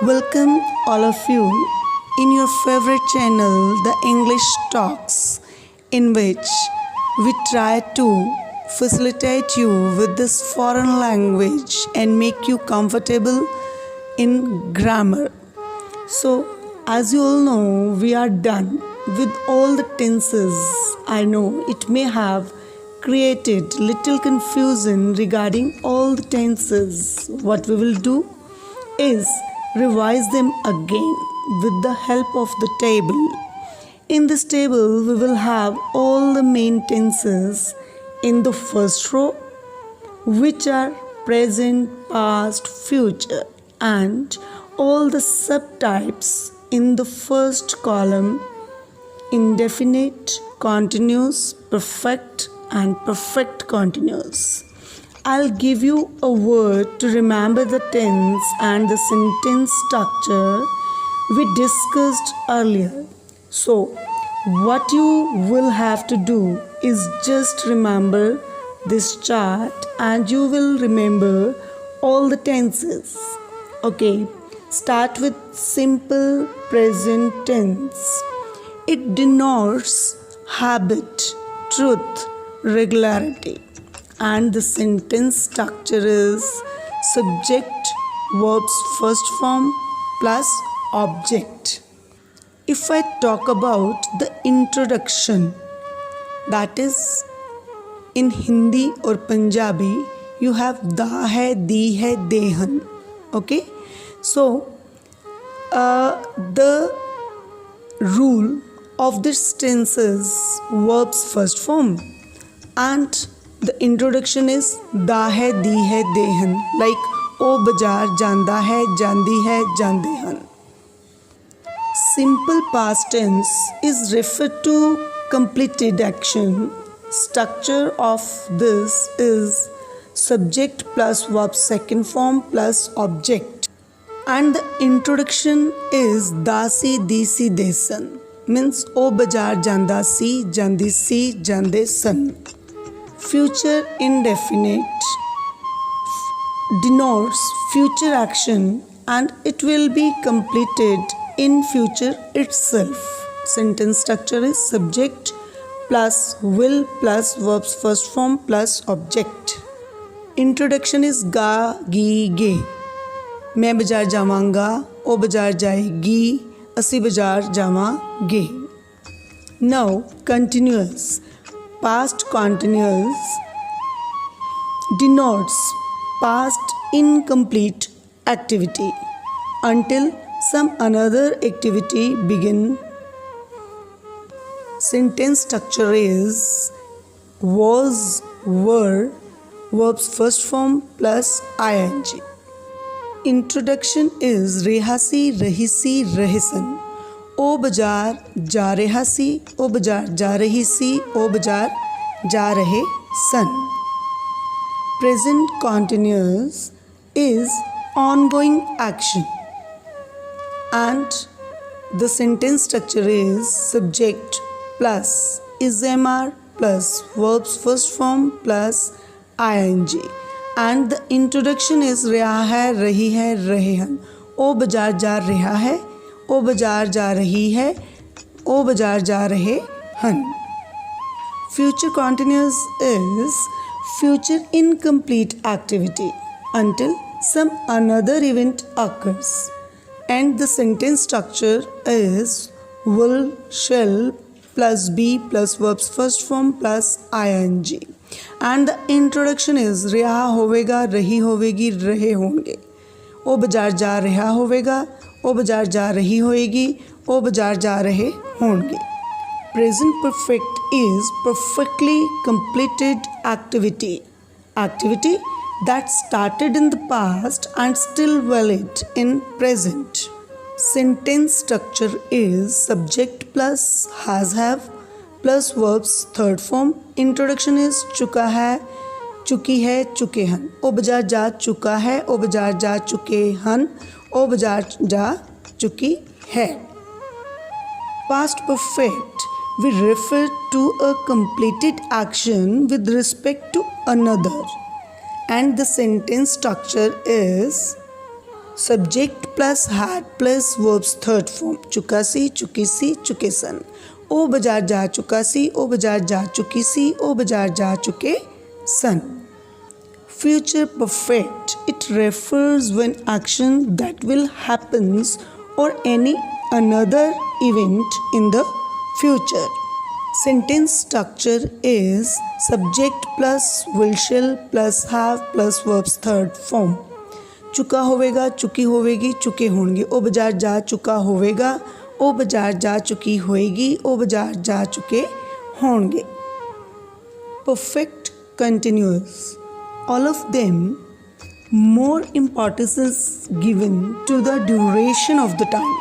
Welcome all of you in your favorite channel, The English Talks, in which we try to facilitate you with this foreign language and make you comfortable in grammar. So, as you all know, we are done with all the tenses. I know it may have created little confusion regarding all the tenses. What we will do is revise them again with the help of the table. In this table, we will have all the main tenses in the first row, which are present, past, future, and all the subtypes in the first column: indefinite, continuous, perfect, and perfect continuous. I'll give you a word to remember the tense and the sentence structure we discussed earlier. So, what you will have to do is just remember this chart and you will remember all the tenses. Okay, start with simple present tense. It denotes habit, truth, regularity. And the sentence structure is subject, verbs first form plus object. If I talk about the introduction, that is in Hindi or Punjabi, you have da hai, di hai, dehan. Okay, so the rule of this tense is verbs first form, and the introduction is da hai, di hai, dehan, like o bazaar janda hai, jandi hai, jande han. Simple past tense is referred to completed action. Structure of this is subject plus verb second form plus object. And the introduction is dasi, disi, desan, means o bazaar janda si, jandi si, jande san. Future indefinite denotes future action and it will be completed in future itself. Sentence structure is subject plus will plus verbs first form plus object. Introduction is ga, gi, ge. मैं बाजार जावांगा, ओ बाजार जाएगी, असी बाजार जावांगे. Now continuous. Past continuous denotes past incomplete activity until some another activity begin. Sentence structure is was, were, verbs first form plus ing. Introduction is rehasi, rahisi, rahisan. ओ बाजार जा रहा सी, ओ बाजार जा रही सी, ओ बाजार जा रहे सन. Present continuous is ongoing action and the sentence structure is subject plus is-mr plus verbs first form plus ing and the introduction is रहा है, रही है, रहे हैं. ओ बाजार जा रहा है, ओ बाजार जा रही है, ओ बाजार जा रहे हन. Future continuous is future incomplete activity until some another event occurs. And the sentence structure is will, shall plus be plus verbs first form plus ing. And the introduction is रहा होवेगा, रही होवेगी, रहे होंगे. ओ बाजार जा रहा होवेगा, ओ बाजार जा रही होएगी, ओ बाजार जा रहे होंगे. Present perfect is perfectly completed activity. Activity that started in the past and still valid in present. Sentence structure is subject plus has have plus verbs third form. Introduction is चुका है, चुकी है, चुके हन. ओ बाजार जा चुका है, ओ बाजार जा चुके हन, ओ बाजार जा चुकी है. Past perfect we refer to a completed action with respect to another and the sentence structure is Subject plus had plus verbs third form. चुका सी, चुकी सी, चुके सन. ओ बाजार जा चुका सी, ओ बाजार जा चुकी सी, ओ बाजार जा चुके सन. Future perfect. It refers when action that will happens or any another event in the future. Sentence structure is subject plus will shall plus have plus verbs third form. चुका होवेगा, चुकी होवेगी, चुके होंगे. ओ बाजार जा चुका होवेगा, ओ बाजार जा चुकी होएगी, ओ बाजार जा चुके होंगे. Perfect continuous. All of them, more importance is given to the duration of the time.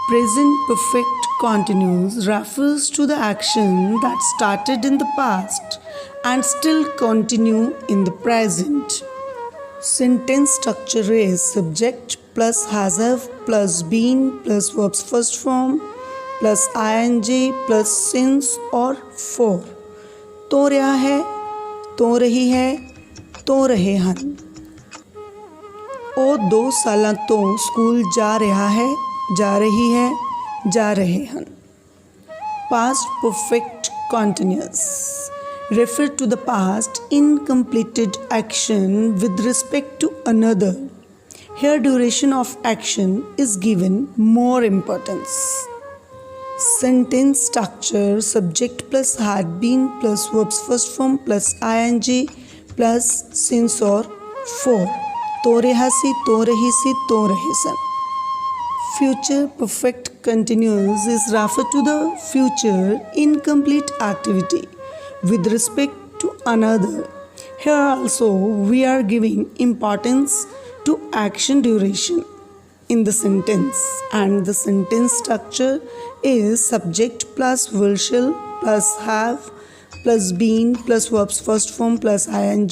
Present perfect continuous refers to the action that started in the past and still continue in the present. Sentence structure is subject plus has have plus been plus verbs first form plus ing plus since or for. तो रहा है, तो रही है, तो रहे ਹਨ. ਉਹ 2 ਸਾਲਾਂ ਤੋਂ ਸਕੂਲ ਜਾ ਰਿਹਾ ਹੈ, ਜਾ ਰਹੀ ਹੈ, ਜਾ ਰਹੇ ਹਨ. Past perfect continuous refer to the past incompleted action with respect to another. Here duration of action is given more importance. Sentence structure subject plus had been plus verbs first form plus ing plus since or for. तो रहा सी, तो रही सी, तो रहे सन. Future perfect continuous is referred to the future incomplete activity with respect to another. Here also we are giving importance to action duration in the sentence, and the sentence structure is subject plus will shall plus have plus been plus verbs first form plus ing